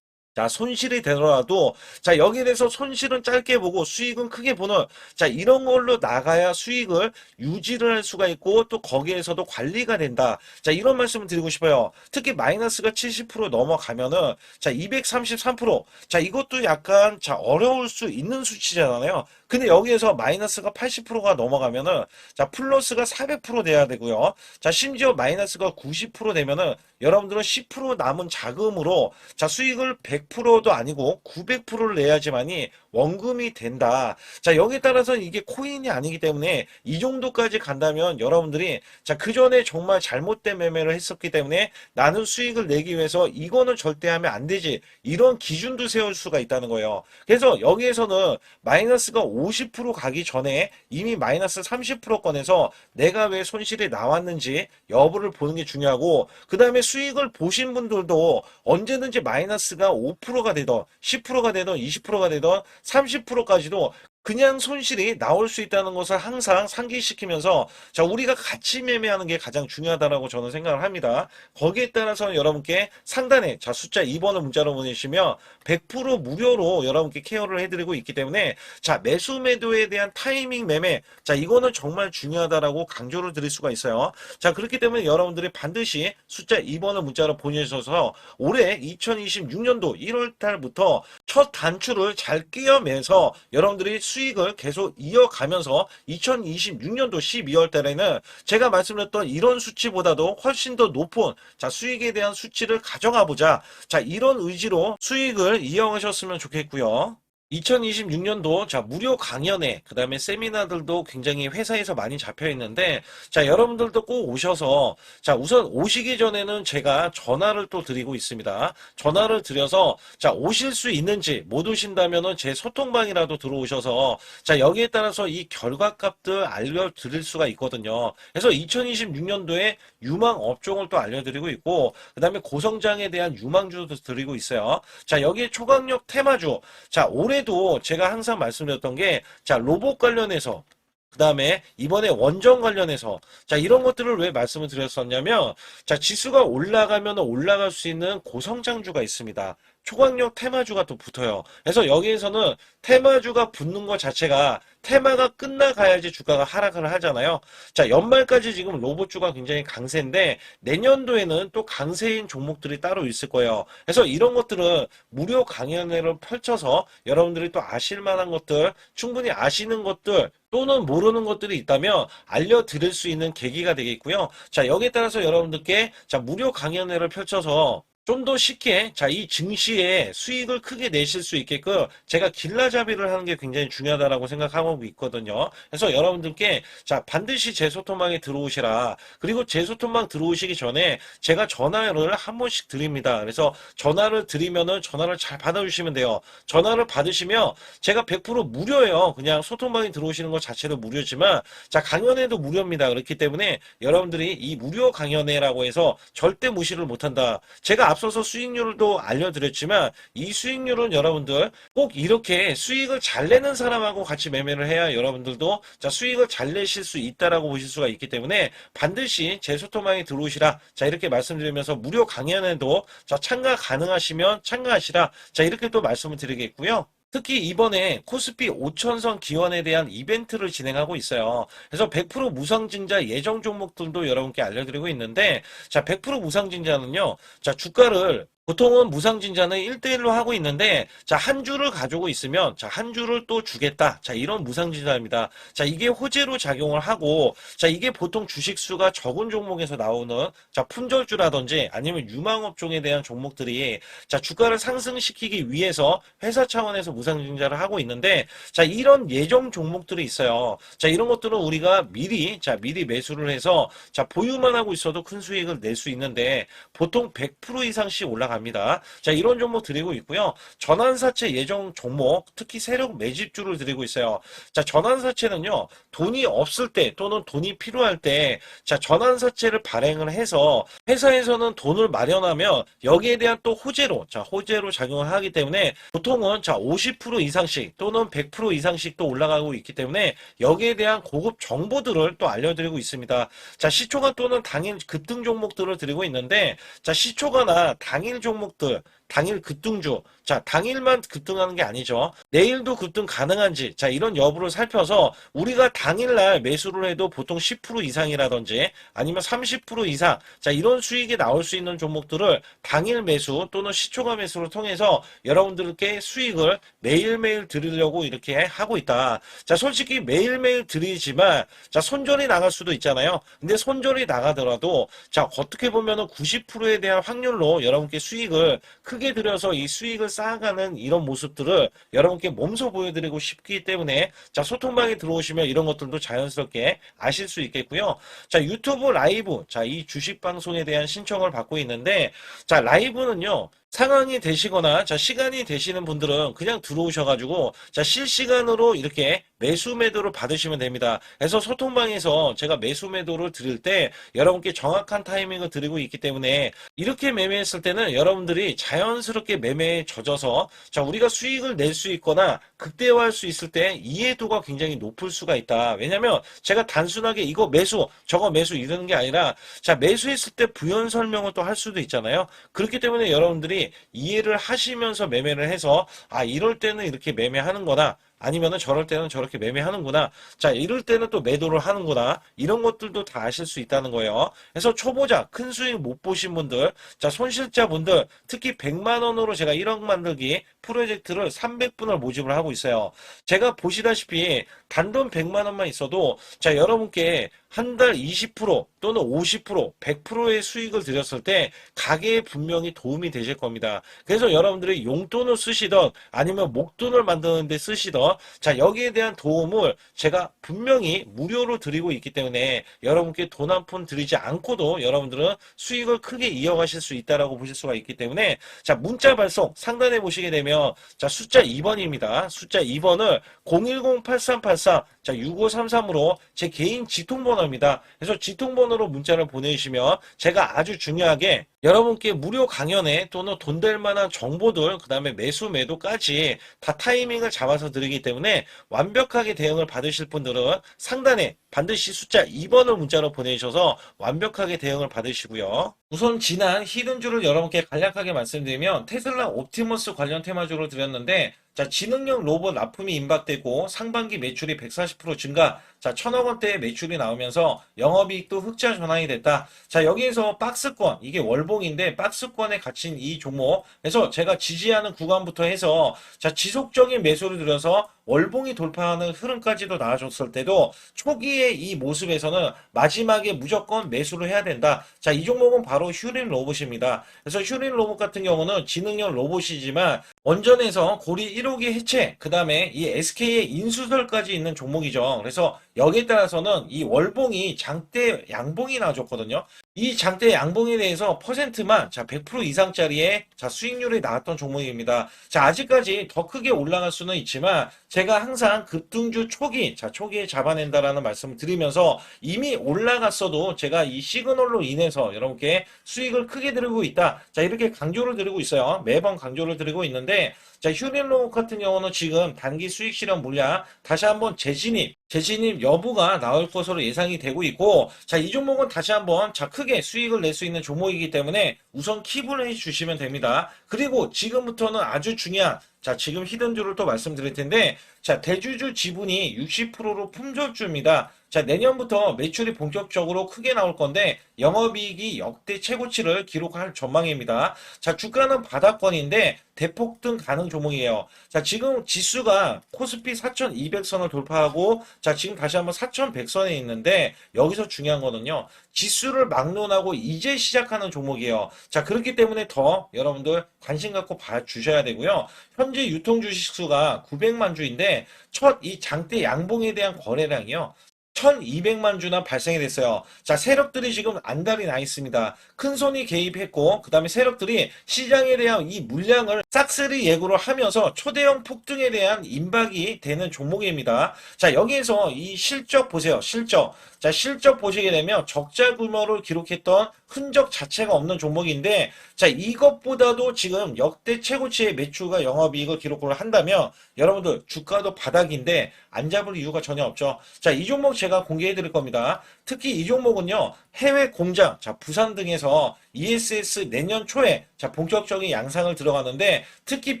자, 손실이 되더라도, 자, 여기에 대해서 손실은 짧게 보고 수익은 크게 보는, 자, 이런 걸로 나가야 수익을 유지를 할 수가 있고, 또 거기에서도 관리가 된다. 자, 이런 말씀을 드리고 싶어요. 특히 마이너스가 70% 넘어가면은, 자, 233%. 자, 이것도 약간, 자, 어려울 수 있는 수치잖아요. 근데 여기에서 마이너스가 80%가 넘어가면은, 자, 플러스가 400% 돼야 되고요. 자, 심지어 마이너스가 90% 되면은, 여러분들은 10% 남은 자금으로, 자, 수익을 100%도 아니고 900%를 내야지만이 원금이 된다. 자, 여기에 따라서 이게 코인이 아니기 때문에 이 정도까지 간다면 여러분들이 자, 그 전에 정말 잘못된 매매를 했었기 때문에 나는 수익을 내기 위해서 이거는 절대 하면 안 되지. 이런 기준도 세울 수가 있다는 거예요. 그래서 여기에서는 마이너스가 50% 가기 전에 이미 마이너스 30%권에서 내가 왜 손실이 나왔는지 여부를 보는 게 중요하고 그 다음에 수익을 보신 분들도 언제든지 마이너스가 5%가 되던 10%가 되던 20%가 되던 30%까지도 그냥 손실이 나올 수 있다는 것을 항상 상기시키면서 자, 우리가 같이 매매하는 게 가장 중요하다라고 저는 생각을 합니다. 거기에 따라서 여러분께 상단에 자, 숫자 2번을 문자로 보내시면 100% 무료로 여러분께 케어를 해드리고 있기 때문에 자, 매수 매도에 대한 타이밍 매매 자, 이거는 정말 중요하다라고 강조를 드릴 수가 있어요. 자, 그렇기 때문에 여러분들이 반드시 숫자 2번을 문자로 보내셔서 올해 2026년도 1월 달부터 첫 단추를 잘 끼워매서 여러분들이 수익을 계속 이어가면서 2026년도 12월 달에는 제가 말씀드렸던 이런 수치보다도 훨씬 더 높은 자, 수익에 대한 수치를 가져가 보자. 자, 이런 의지로 수익을 이어가셨으면 좋겠고요. 2026년도 자 무료 강연회 그다음에 세미나들도 굉장히 회사에서 많이 잡혀 있는데 자 여러분들도 꼭 오셔서 자 우선 오시기 전에는 제가 전화를 또 드리고 있습니다. 전화를 드려서 자 오실 수 있는지 못 오신다면은 제 소통방이라도 들어오셔서 자 여기에 따라서 이 결과값들 알려드릴 수가 있거든요. 그래서 2026년도에 유망 업종을 또 알려드리고 있고 그다음에 고성장에 대한 유망주도 드리고 있어요. 자 여기에 초강력 테마주 자 올해도 제가 항상 말씀드렸던 게 자 로봇 관련해서 그 다음에 이번에 원전 관련해서 자 이런 것들을 왜 말씀을 드렸었냐면 자 지수가 올라가면 올라갈 수 있는 고성장주가 있습니다. 초강력 테마주가 또 붙어요. 그래서 여기에서는 테마주가 붙는 것 자체가 테마가 끝나가야지 주가가 하락을 하잖아요. 자 연말까지 지금 로봇주가 굉장히 강세인데 내년도에는 또 강세인 종목들이 따로 있을 거예요. 그래서 이런 것들은 무료 강연회를 펼쳐서 여러분들이 또 아실 만한 것들 충분히 아시는 것들 또는 모르는 것들이 있다면 알려드릴 수 있는 계기가 되겠고요. 자, 여기에 따라서 여러분들께 자, 무료 강연회를 펼쳐서 좀 더 쉽게 자, 이 증시에 수익을 크게 내실 수 있게끔 제가 길라잡이를 하는 게 굉장히 중요하다라고 생각하고 있거든요. 그래서 여러분들께 자, 반드시 제 소통방에 들어오시라. 그리고 제 소통방 들어오시기 전에 제가 전화를 한 번씩 드립니다. 그래서 전화를 드리면은 전화를 잘 받아주시면 돼요. 전화를 받으시면 제가 100% 무료예요. 그냥 소통방에 들어오시는 것 자체도 무료지만 자, 강연회도 무료입니다. 그렇기 때문에 여러분들이 이 무료 강연회라고 해서 절대 무시를 못한다. 제가 앞서서 수익률도 알려드렸지만 이 수익률은 여러분들 꼭 이렇게 수익을 잘 내는 사람하고 같이 매매를 해야 여러분들도 자 수익을 잘 내실 수 있다라고 보실 수가 있기 때문에 반드시 제 소통방에 들어오시라. 자 이렇게 말씀드리면서 무료 강연에도 자 참가 가능하시면 참가하시라. 자 이렇게 또 말씀을 드리겠고요. 특히 이번에 코스피 5천선 기원에 대한 이벤트를 진행하고 있어요. 그래서 100% 무상증자 예정 종목들도 여러분께 알려드리고 있는데 자, 100% 무상증자는요. 자, 주가를 보통은 무상증자는 1대1로 하고 있는데 자, 한 주를 가지고 있으면 자, 한 주를 또 주겠다. 자, 이런 무상증자입니다. 자, 이게 호재로 작용을 하고 자, 이게 보통 주식수가 적은 종목에서 나오는 자, 품절주라든지 아니면 유망업종에 대한 종목들이 자, 주가를 상승시키기 위해서 회사 차원에서 무상증자를 하고 있는데 자, 이런 예정 종목들이 있어요. 자, 이런 것들은 우리가 미리 매수를 해서 자, 보유만 하고 있어도 큰 수익을 낼 수 있는데 보통 100% 이상씩 올라갑니다. 자, 이런 종목 드리고 있고요. 전환사채 예정 종목, 특히 세력 매집주를 드리고 있어요. 자, 전환사채는요, 돈이 없을 때 또는 돈이 필요할 때, 자, 전환사채를 발행을 해서 회사에서는 돈을 마련하면 여기에 대한 또 호재로, 자, 호재로 작용을 하기 때문에 보통은 자, 50% 이상씩 또는 100% 이상씩 또 올라가고 있기 때문에 여기에 대한 고급 정보들을 또 알려드리고 있습니다. 자, 시초가 또는 당일 급등 종목들을 드리고 있는데, 자, 시초가나 당일 종목들, 당일 급등주, 자, 당일만 급등하는 게 아니죠. 내일도 급등 가능한지, 자, 이런 여부를 살펴서 우리가 당일날 매수를 해도 보통 10% 이상이라든지 아니면 30% 이상, 자, 이런 수익이 나올 수 있는 종목들을 당일 매수 또는 시초가 매수를 통해서 여러분들께 수익을 매일매일 드리려고 이렇게 하고 있다. 자, 솔직히 매일매일 드리지만, 자, 손절이 나갈 수도 있잖아요. 근데 손절이 나가더라도, 자, 어떻게 보면은 90%에 대한 확률로 여러분께 수익을 크게 들여서 이 수익을 쌓아가는 이런 모습들을 여러분께 몸소 보여드리고 싶기 때문에 자 소통방에 들어오시면 이런 것들도 자연스럽게 아실 수 있겠고요. 자 유튜브 라이브 자 이 주식 방송에 대한 신청을 받고 있는데 자 라이브는요. 상황이 되시거나 자 시간이 되시는 분들은 그냥 들어오셔가지고 자 실시간으로 이렇게 매수 매도를 받으시면 됩니다. 그래서 소통방에서 제가 매수 매도를 드릴 때 여러분께 정확한 타이밍을 드리고 있기 때문에 이렇게 매매했을 때는 여러분들이 자연스럽게 매매에 젖어서 자 우리가 수익을 낼 수 있거나 극대화할 수 있을 때 이해도가 굉장히 높을 수가 있다. 왜냐면 제가 단순하게 이거 매수 저거 매수 이러는 게 아니라 자 매수했을 때 부연 설명을 또 할 수도 있잖아요. 그렇기 때문에 여러분들이 이해를 하시면서 매매를 해서 아 이럴 때는 이렇게 매매하는 거다 아니면은 저럴 때는 저렇게 매매하는구나. 자, 이럴 때는 또 매도를 하는구나. 이런 것들도 다 아실 수 있다는 거예요. 그래서 초보자, 큰 수익 못 보신 분들, 자, 손실자분들, 특히 100만 원으로 제가 1억 만들기 프로젝트를 300분을 모집을 하고 있어요. 제가 보시다시피 단돈 100만 원만 있어도 자, 여러분께 한 달 20% 또는 50%, 100%의 수익을 드렸을 때 가게에 분명히 도움이 되실 겁니다. 그래서 여러분들이 용돈을 쓰시던 아니면 목돈을 만드는 데 쓰시던 자, 여기에 대한 도움을 제가 분명히 무료로 드리고 있기 때문에 여러분께 돈 한 푼 드리지 않고도 여러분들은 수익을 크게 이어가실 수 있다라고 보실 수가 있기 때문에 자, 문자 발송 상단에 보시게 되면 자, 숫자 2번입니다. 숫자 2번을 010-8383 자, 6533으로 제 개인 직통번호입니다. 그래서 직통번호로 문자를 보내주시면 제가 아주 중요하게 여러분께 무료 강연에 또는 돈 될 만한 정보들, 그 다음에 매수 매도까지 다 타이밍을 잡아서 드리기 때문에 완벽하게 대응을 받으실 분들은 상단에 반드시 숫자 2번을 문자로 보내주셔서 완벽하게 대응을 받으시고요. 우선 지난 히든주를 여러분께 간략하게 말씀드리면 테슬라 옵티머스 관련 테마주를 드렸는데 자, 지능형 로봇 납품이 임박되고 상반기 매출이 140% 증가, 자, 1000억 원대의 매출이 나오면서 영업이익도 흑자 전환이 됐다. 자, 여기에서 박스권, 이게 월봉인데 박스권에 갇힌 이 종목, 그래서 제가 지지하는 구간부터 해서 자, 지속적인 매수를 들여서 월봉이 돌파하는 흐름까지도 나와줬을 때도 초기의 이 모습에서는 마지막에 무조건 매수를 해야 된다. 자, 이 종목은 바로 휴린 로봇입니다. 그래서 휴린 로봇 같은 경우는 지능형 로봇이지만 원전에서 고리 1호기 해체, 그 다음에 이 SK의 인수설까지 있는 종목이죠. 그래서 여기에 따라서는 이 월봉이 장대 양봉이 나와줬거든요. 이 장대 양봉에 대해서 퍼센트만 자, 100% 이상짜리의 자, 수익률이 나왔던 종목입니다. 자, 아직까지 더 크게 올라갈 수는 있지만 제가 항상 급등주 초기, 자, 초기에 잡아낸다라는 말씀을 드리면서 이미 올라갔어도 제가 이 시그널로 인해서 여러분께 수익을 크게 드리고 있다. 자, 이렇게 강조를 드리고 있어요. 매번 강조를 드리고 있는데 자, 휴린로봇 같은 경우는 지금 단기 수익 실현 물량 다시 한번 재진입 여부가 나올 것으로 예상이 되고 있고 자, 이 종목은 다시 한번 자, 크게 수익을 낼 수 있는 종목이기 때문에 우선 킵을 해 주시면 됩니다. 그리고 지금부터는 아주 중요한 자, 지금 히든주를 또 말씀드릴 텐데 자, 대주주 지분이 60%로 품절주입니다. 자, 내년부터 매출이 본격적으로 크게 나올 건데 영업이익이 역대 최고치를 기록할 전망입니다. 자, 주가는 바닥권인데 대폭등 가능 종목이에요. 자, 지금 지수가 코스피 4200선을 돌파하고 자, 지금 다시 한번 4100선에 있는데 여기서 중요한 거는요. 지수를 막론하고 이제 시작하는 종목이에요. 자, 그렇기 때문에 더 여러분들 관심 갖고 봐주셔야 되고요. 현재 유통 주식수가 900만 주인데 첫 이 장대 양봉에 대한 거래량이요. 1200만 주나 발생이 됐어요. 자, 세력들이 지금 안달이 나 있습니다. 큰손이 개입했고 그 다음에 세력들이 시장에 대한 이 물량을 싹쓸이 예고를 하면서 초대형 폭등에 대한 임박이 되는 종목입니다. 자, 여기에서 이 실적 보세요. 실적. 자, 실적 보시게 되면 적자 규모를 기록했던 흔적 자체가 없는 종목인데 자, 이것보다도 지금 역대 최고치의 매출과 영업이익을 기록을 한다면 여러분들 주가도 바닥인데 안 잡을 이유가 전혀 없죠. 자, 이 종목 제가 공개해 드릴 겁니다. 특히 이 종목은요. 해외 공장, 자, 부산 등에서 ESS 내년 초에 자, 본격적인 양상을 들어가는데 특히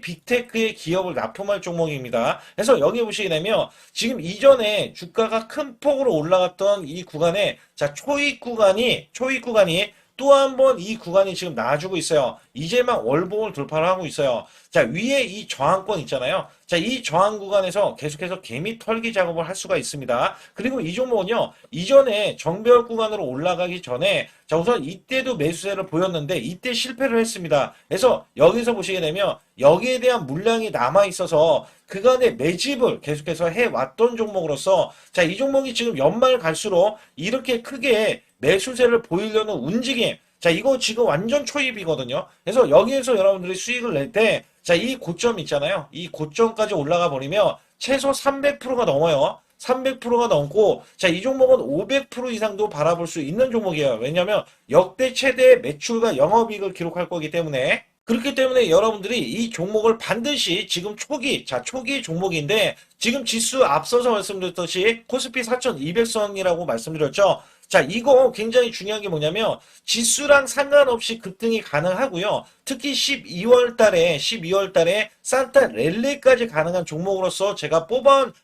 빅테크의 기업을 납품할 종목입니다. 그래서 여기 보시게 되면 지금 이전에 주가가 큰 폭으로 올라갔던 이 구간에 자, 초입 구간이 또 한 번 이 구간이 지금 나와주고 있어요. 이제만 월봉을 돌파를 하고 있어요. 자, 위에 이 저항권 있잖아요. 자, 이 저항 구간에서 계속해서 개미 털기 작업을 할 수가 있습니다. 그리고 이 종목은요, 이전에 정배열 구간으로 올라가기 전에 자, 우선 이때도 매수세를 보였는데 이때 실패를 했습니다. 그래서 여기서 보시게 되면 여기에 대한 물량이 남아 있어서 그간의 매집을 계속해서 해왔던 종목으로서 자, 이 종목이 지금 연말 갈수록 이렇게 크게 매수세를 보이려는 움직임. 자, 이거 지금 완전 초입이거든요. 그래서 여기에서 여러분들이 수익을 낼 때, 자, 이 고점 있잖아요. 이 고점까지 올라가 버리면 최소 300%가 넘어요. 300%가 넘고, 자, 이 종목은 500% 이상도 바라볼 수 있는 종목이에요. 왜냐하면 역대 최대 매출과 영업이익을 기록할 거기 때문에. 그렇기 때문에 여러분들이 이 종목을 반드시 지금 초기 종목인데 지금 지수 앞서서 말씀드렸듯이 코스피 4200선이라고 말씀드렸죠. 자, 이거 굉장히 중요한 게 뭐냐면 지수랑 상관없이 급등이 가능하고요. 특히 12월 달에 산타 랠리까지 가능한 종목으로서 제가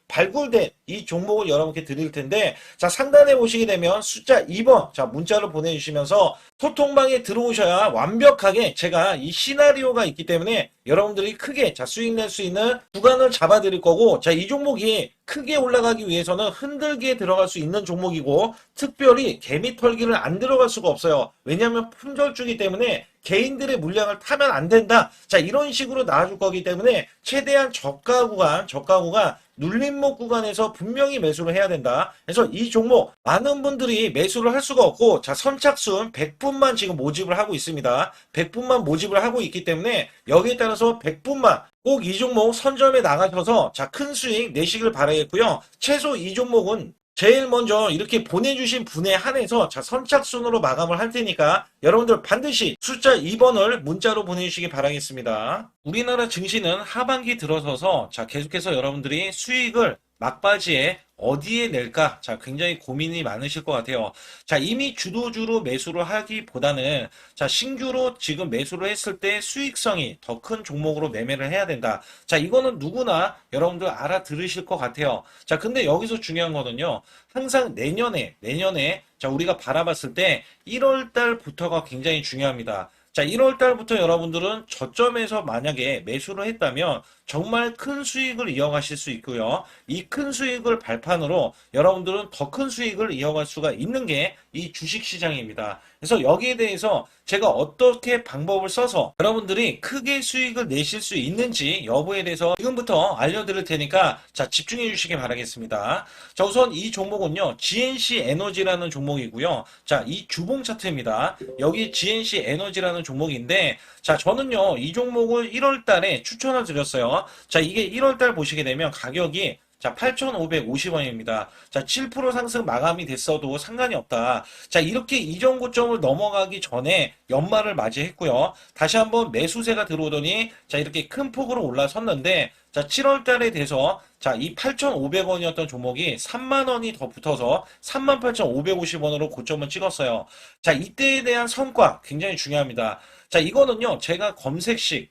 발굴된 이 종목을 여러분께 드릴 텐데, 자, 상단에 보시게 되면 숫자 2번, 자, 문자로 보내주시면서 소통방에 들어오셔야 완벽하게 제가 이 시나리오가 있기 때문에 여러분들이 크게 자, 수익 낼 수 있는 구간을 잡아 드릴 거고, 자, 이 종목이 크게 올라가기 위해서는 흔들기에 들어갈 수 있는 종목이고, 특별히 개미 털기를 안 들어갈 수가 없어요. 왜냐하면 품절주기 때문에 개인들의 물량을 타면 안 된다. 자, 이런 식으로 나와줄 거기 때문에 최대한 저가 구간 눌림목 구간에서 분명히 매수를 해야 된다. 그래서 이 종목 많은 분들이 매수를 할 수가 없고, 자, 선착순 100분만 지금 모집을 하고 있습니다. 100분만 모집을 하고 있기 때문에 여기에 따라서 100분만 꼭 이 종목 선점에 나가셔서 자, 큰 수익 내시길 바라겠고요. 최소 이 종목은 제일 먼저 이렇게 보내주신 분에 한해서 자, 선착순으로 마감을 할 테니까 여러분들 반드시 숫자 2번을 문자로 보내주시기 바라겠습니다. 우리나라 증시는 하반기 들어서서 자, 계속해서 여러분들이 수익을 막바지에 어디에 낼까? 자, 굉장히 고민이 많으실 것 같아요. 자, 이미 주도주로 매수를 하기보다는 자, 신규로 지금 매수를 했을 때 수익성이 더 큰 종목으로 매매를 해야 된다. 자, 이거는 누구나 여러분들 알아들으실 것 같아요. 자, 근데 여기서 중요한 거는요. 항상 내년에 자, 우리가 바라봤을 때 1월 달부터가 굉장히 중요합니다. 자, 1월 달부터 여러분들은 저점에서 만약에 매수를 했다면 정말 큰 수익을 이어가실 수 있고요. 이 큰 수익을 발판으로 여러분들은 더 큰 수익을 이어갈 수가 있는 게 이 주식시장입니다. 그래서 여기에 대해서 제가 어떻게 방법을 써서 여러분들이 크게 수익을 내실 수 있는지 여부에 대해서 지금부터 알려드릴 테니까 자, 집중해 주시기 바라겠습니다. 자, 우선 이 종목은요, GNC 에너지라는 종목이고요. 자, 이 주봉 차트입니다. 여기 GNC 에너지라는 종목인데, 자, 저는요, 이 종목을 1월 달에 추천을 드렸어요. 자, 이게 1월 달 보시게 되면 가격이 자, 8,550원입니다. 자, 7% 상승 마감이 됐어도 상관이 없다. 자, 이렇게 이전 고점을 넘어가기 전에 연말을 맞이했고요. 다시 한번 매수세가 들어오더니 자, 이렇게 큰 폭으로 올라섰는데 자, 7월 달에 돼서 자, 이 8,500원이었던 종목이 3만 원이 더 붙어서 38,550원으로 고점을 찍었어요. 자, 이때에 대한 성과 굉장히 중요합니다. 자, 이거는요, 제가 검색식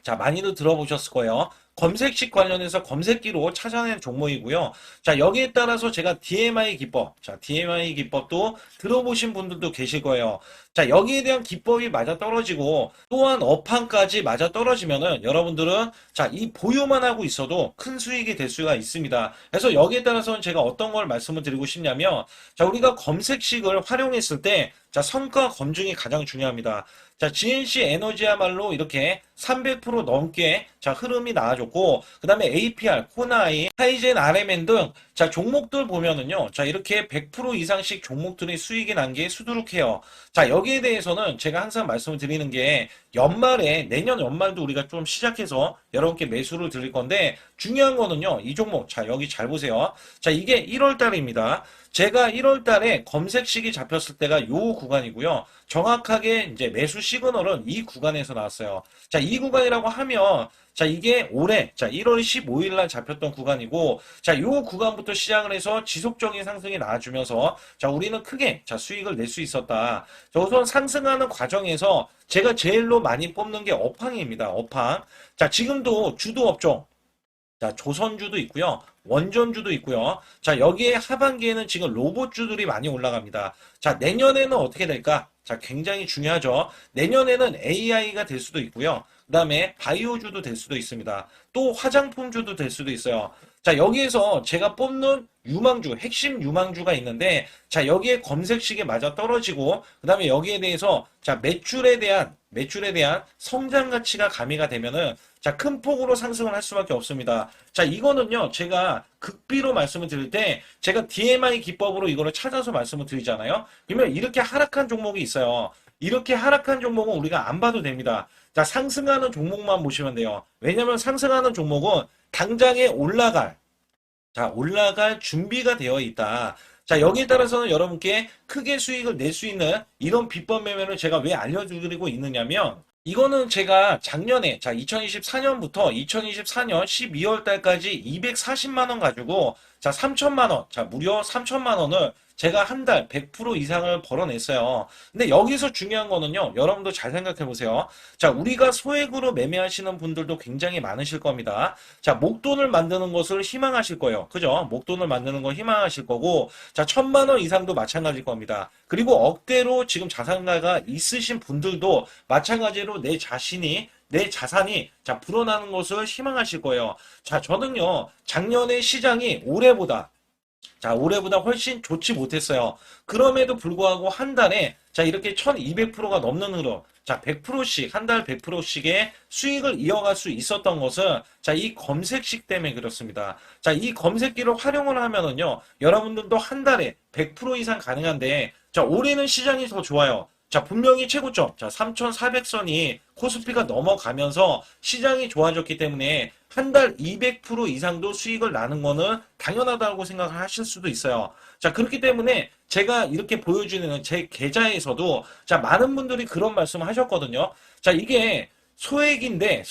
자, 많이들 들어보셨을 거예요. 검색식 관련해서 검색기로 찾아낸 종목이고요. 자, 여기에 따라서 제가 DMI 기법, 자, DMI 기법도 들어보신 분들도 계실 거예요. 자, 여기에 대한 기법이 맞아 떨어지고 또한 업황까지 맞아 떨어지면은 여러분들은 자, 이 보유만 하고 있어도 큰 수익이 될 수가 있습니다. 그래서 여기에 따라서는 제가 어떤 걸 말씀을 드리고 싶냐면 자, 우리가 검색식을 활용했을 때 자, 성과 검증이 가장 중요합니다. 자, GNC 에너지야말로 이렇게 300% 넘게 자, 흐름이 나와줬고, 그 다음에 APR, 코나이, 하이젠, RMN 등 자, 종목들 보면은요, 자, 이렇게 100% 이상씩 종목들이 수익이 난 게 수두룩해요. 자, 여기에 대해서는 제가 항상 말씀을 드리는 게 연말에, 내년 연말도 우리가 좀 시작해서 여러분께 매수를 드릴 건데, 중요한 거는요, 이 종목, 자, 여기 잘 보세요. 자, 이게 1월 달입니다. 제가 1월 달에 검색식이 잡혔을 때가 요 구간이고요. 정확하게 이제 매수 시그널은 이 구간에서 나왔어요. 자, 이 구간이라고 하면 자, 이게 올해 자, 1월 15일 날 잡혔던 구간이고 자, 요 구간부터 시작을 해서 지속적인 상승이 나와주면서 자, 우리는 크게 자, 수익을 낼 수 있었다. 자, 우선 상승하는 과정에서 제가 제일로 많이 뽑는 게 업황입니다. 업황. 자, 지금도 주도 업종 자, 조선주도 있고요. 원전주도 있고요. 자, 여기에 하반기에는 지금 로봇주들이 많이 올라갑니다. 자, 내년에는 어떻게 될까? 자, 굉장히 중요하죠. 내년에는 AI가 될 수도 있고요. 그 다음에 바이오주도 될 수도 있습니다. 또 화장품주도 될 수도 있어요. 자, 여기에서 제가 뽑는 유망주, 핵심 유망주가 있는데, 자, 여기에 검색식에 맞아 떨어지고, 그 다음에 여기에 대해서, 자, 매출에 대한 성장 가치가 가미가 되면은, 자, 큰 폭으로 상승을 할 수밖에 없습니다. 자, 이거는요, 제가 극비로 말씀을 드릴 때, 제가 DMI 기법으로 이거를 찾아서 말씀을 드리잖아요. 그러면 이렇게 하락한 종목이 있어요. 이렇게 하락한 종목은 우리가 안 봐도 됩니다. 자, 상승하는 종목만 보시면 돼요. 왜냐면 상승하는 종목은 당장에 올라갈 준비가 되어 있다. 자, 여기에 따라서는 여러분께 크게 수익을 낼 수 있는 이런 비법 매매를 제가 왜 알려드리고 있느냐면, 이거는 제가 작년에, 자, 2024년부터 2024년 12월 달까지 240만 원 가지고, 자, 3천만 원, 자, 무려 3천만 원을 제가 한 달 100% 이상을 벌어냈어요. 근데 여기서 중요한 거는요, 여러분도 잘 생각해 보세요. 자, 우리가 소액으로 매매하시는 분들도 굉장히 많으실 겁니다. 자, 목돈을 만드는 것을 희망하실 거예요. 그죠? 목돈을 만드는 걸 희망하실 거고, 자, 1,000만 원 이상도 마찬가지일 겁니다. 그리고 억대로 지금 자산가가 있으신 분들도 마찬가지로 내 자산이 자 불어나는 것을 희망하실 거예요. 자, 저는요 작년에 시장이 올해보다 훨씬 좋지 못했어요. 그럼에도 불구하고 한 달에 자 이렇게 1200%가 넘는 흐름, 자 100%씩 한 달 100%씩의 수익을 이어갈 수 있었던 것은 자 이 검색식 때문에 그렇습니다. 자 이 검색기를 활용을 하면은요 여러분들도 한 달에 100% 이상 가능한데 자 올해는 시장이 더 좋아요. 자, 분명히 최고점, 자, 3,400선이 코스피가 넘어가면서 시장이 좋아졌기 때문에 한 달 200% 이상도 수익을 나는 거는 당연하다고 생각을 하실 수도 있어요. 자, 그렇기 때문에 제가 이렇게 보여주는 제 계좌에서도 자, 많은 분들이 그런 말씀을 하셨거든요. 자, 이게 소액인데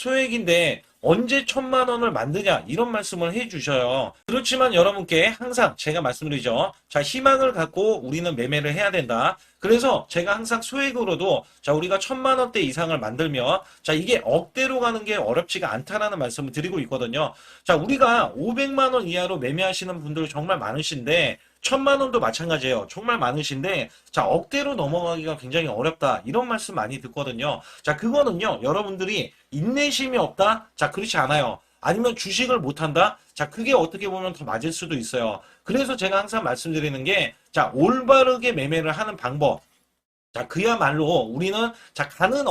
언제 1,000만 원을 만드냐 이런 말씀을 해주셔요. 그렇지만 여러분께 항상 제가 말씀드리죠. 자, 희망을 갖고 우리는 매매를 해야 된다. 그래서 제가 항상 소액으로도 자 우리가 1,000만 원대 이상을 만들면 자 이게 억대로 가는 게 어렵지가 않다라는 말씀을 드리고 있거든요. 자 우리가 500만 원 이하로 매매하시는 분들 정말 많으신데 1,000만 원도 마찬가지예요. 정말 많으신데 자 억대로 넘어가기가 굉장히 어렵다 이런 말씀 많이 듣거든요. 자 그거는요 여러분들이 인내심이 없다? 자 그렇지 않아요. 아니면 주식을 못한다? 자 그게 어떻게 보면 더 맞을 수도 있어요. 그래서 제가 항상 말씀드리는 게 자 올바르게 매매를 하는 방법, 자, 그야말로 우리는 자, 가는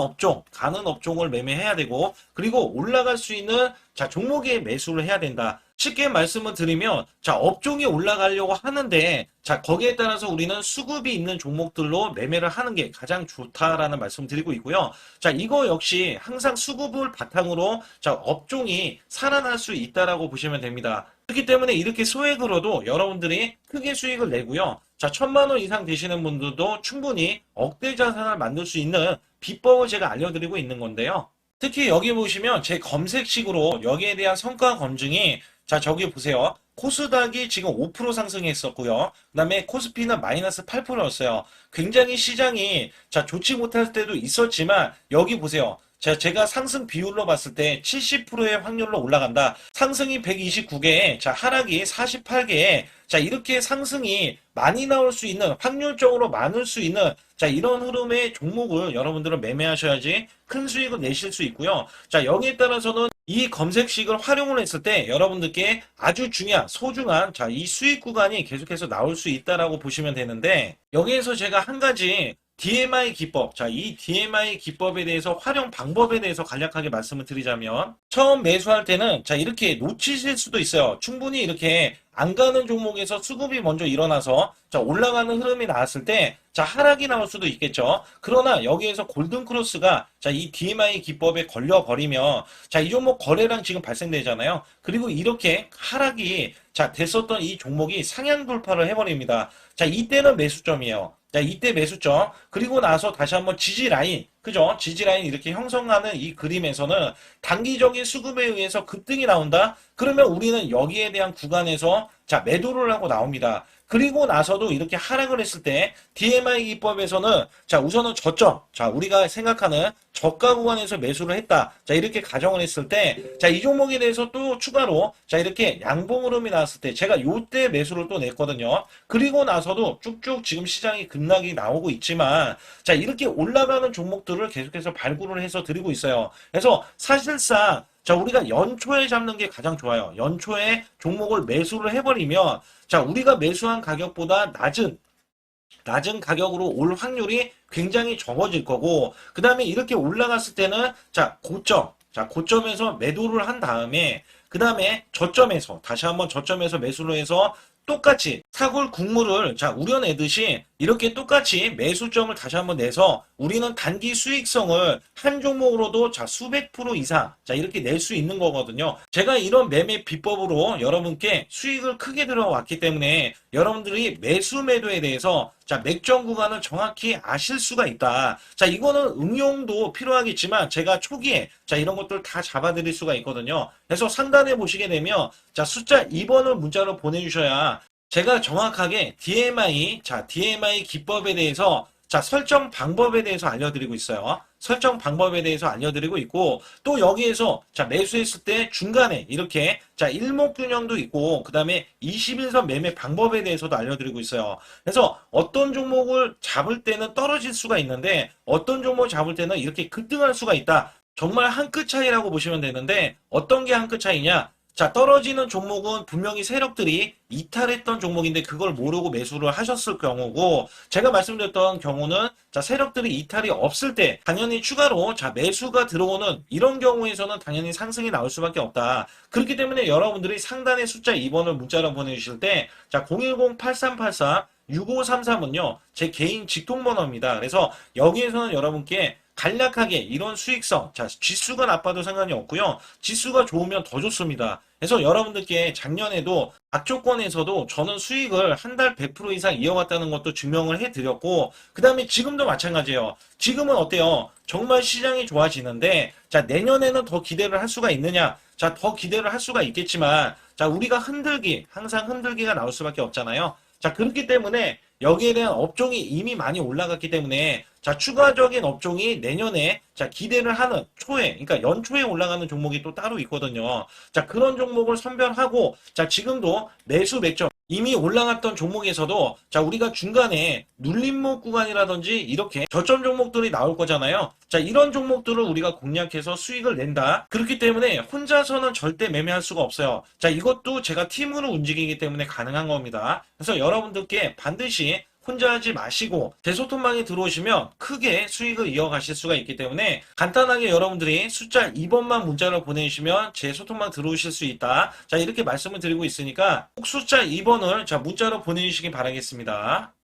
업종을 매매해야 되고, 그리고 올라갈 수 있는 자, 종목에 매수를 해야 된다. 쉽게 말씀을 드리면, 자, 업종이 올라가려고 하는데, 자, 거기에 따라서 우리는 수급이 있는 종목들로 매매를 하는 게 가장 좋다라는 말씀 드리고 있고요. 자, 이거 역시 항상 수급을 바탕으로 자, 업종이 살아날 수 있다라고 보시면 됩니다. 그렇기 때문에 이렇게 소액으로도 여러분들이 크게 수익을 내고요. 자, 1,000만 원 이상 되시는 분들도 충분히 억대 자산을 만들 수 있는 비법을 제가 알려드리고 있는 건데요. 특히 여기 보시면 제 검색식으로 여기에 대한 성과 검증이 자, 저기 보세요. 코스닥이 지금 5% 상승했었고요. 그 다음에 코스피는 마이너스 8%였어요. 굉장히 시장이 자, 좋지 못할 때도 있었지만 여기 보세요. 자, 제가 상승 비율로 봤을 때 70%의 확률로 올라간다. 상승이 129개에, 자, 하락이 48개에, 자, 이렇게 상승이 많이 나올 수 있는, 확률적으로 많을 수 있는, 자, 이런 흐름의 종목을 여러분들은 매매하셔야지 큰 수익을 내실 수 있고요. 자, 여기에 따라서는 이 검색식을 활용을 했을 때 여러분들께 아주 중요한, 소중한, 자, 이 수익 구간이 계속해서 나올 수 있다라고 보시면 되는데, 여기에서 제가 한 가지 DMI 기법. 자, 이 DMI 기법에 대해서 활용 방법에 대해서 간략하게 말씀을 드리자면 처음 매수할 때는 자, 이렇게 놓치실 수도 있어요. 충분히 이렇게 안 가는 종목에서 수급이 먼저 일어나서 자, 올라가는 흐름이 나왔을 때 자, 하락이 나올 수도 있겠죠. 그러나 여기에서 골든 크로스가 자, 이 DMI 기법에 걸려 버리면 자, 이 종목 거래량 지금 발생되잖아요. 그리고 이렇게 하락이 자, 됐었던 이 종목이 상향 돌파를 해 버립니다. 자, 이때는 매수점이에요. 자, 이때 매수점. 그리고 나서 다시 한번 지지 라인. 그죠? 지지 라인 이렇게 형성하는 이 그림에서는 단기적인 수급에 의해서 급등이 나온다? 그러면 우리는 여기에 대한 구간에서 자, 매도를 하고 나옵니다. 그리고 나서도 이렇게 하락을 했을 때 DMI 기법에서는 자, 우선은 저점. 자, 우리가 생각하는 저가 구간에서 매수를 했다. 자, 이렇게 가정을 했을 때 자, 이 종목에 대해서 또 추가로 자, 이렇게 양봉 흐름이 나왔을 때 제가 요때 매수를 또 냈거든요. 그리고 나서도 쭉쭉 지금 시장이 급락이 나오고 있지만 자, 이렇게 올라가는 종목들을 계속해서 발굴을 해서 드리고 있어요. 그래서 사실상 자, 우리가 연초에 잡는 게 가장 좋아요. 연초에 종목을 매수를 해버리면 자, 우리가 매수한 가격보다 낮은 가격으로 올 확률이 굉장히 적어질 거고, 그 다음에 이렇게 올라갔을 때는 자, 고점에서 매도를 한 다음에, 그 다음에 저점에서, 다시 한번 저점에서 매수를 해서 똑같이 사골 국물을 자, 우려내듯이 이렇게 똑같이 매수점을 다시 한번 내서 우리는 단기 수익성을 한 종목으로도 자, 수백 프로 이상 자, 이렇게 낼 수 있는 거거든요. 제가 이런 매매 비법으로 여러분께 수익을 크게 들어왔기 때문에 여러분들이 매수 매도에 대해서 자, 맥점 구간을 정확히 아실 수가 있다. 자, 이거는 응용도 필요하겠지만 제가 초기에 자, 이런 것들 다 잡아드릴 수가 있거든요. 그래서 상단에 보시게 되면 자, 숫자 2번을 문자로 보내주셔야 제가 정확하게 DMI, 자, DMI 기법에 대해서, 자, 설정 방법에 대해서 알려드리고 있어요. 설정 방법에 대해서 알려드리고 있고, 또 여기에서, 자, 매수했을 때 중간에 이렇게, 자, 일목균형도 있고, 그 다음에 21선 매매 방법에 대해서도 알려드리고 있어요. 그래서 어떤 종목을 잡을 때는 떨어질 수가 있는데, 어떤 종목을 잡을 때는 이렇게 급등할 수가 있다. 정말 한 끗 차이라고 보시면 되는데, 어떤 게 한 끗 차이냐? 자, 떨어지는 종목은 분명히 세력들이 이탈했던 종목인데 그걸 모르고 매수를 하셨을 경우고, 제가 말씀드렸던 경우는 자, 세력들이 이탈이 없을 때 당연히 추가로 자, 매수가 들어오는 이런 경우에서는 당연히 상승이 나올 수밖에 없다. 그렇기 때문에 여러분들이 상단의 숫자 2번을 문자로 보내주실 때, 자, 010-8384 6533은요, 제 개인 직통번호입니다. 그래서 여기에서는 여러분께 간략하게 이런 수익성, 자, 지수가 나빠도 상관이 없고요. 지수가 좋으면 더 좋습니다. 그래서 여러분들께 작년에도 악조건에서도 저는 수익을 한 달 100% 이상 이어갔다는 것도 증명을 해드렸고, 그 다음에 지금도 마찬가지예요. 지금은 어때요? 정말 시장이 좋아지는데, 자, 내년에는 더 기대를 할 수가 있느냐? 자, 더 기대를 할 수가 있겠지만, 자, 우리가 항상 흔들기가 나올 수밖에 없잖아요. 자, 그렇기 때문에 여기에 대한 업종이 이미 많이 올라갔기 때문에 자, 추가적인 업종이 내년에 자, 기대를 하는 초에, 그러니까 연초에 올라가는 종목이 또 따로 있거든요. 자, 그런 종목을 선별하고 자, 지금도 매수 맥점 이미 올라갔던 종목에서도 자, 우리가 중간에 눌림목 구간이라든지 이렇게 저점 종목들이 나올 거잖아요. 자, 이런 종목들을 우리가 공략해서 수익을 낸다. 그렇기 때문에 혼자서는 절대 매매할 수가 없어요. 자, 이것도 제가 팀으로 움직이기 때문에 가능한 겁니다. 그래서 여러분들께 반드시 혼자 하지 마시고 제 소통방에 들어오시면 크게 수익을 이어가실 수가 있기 때문에 간단하게 여러분들이 숫자 2번만 문자로 보내주시면 제 소통방 들어오실 수 있다. 자, 이렇게 말씀을 드리고 있으니까 꼭 숫자 2번을 자, 문자로 보내주시기 바라겠습니다.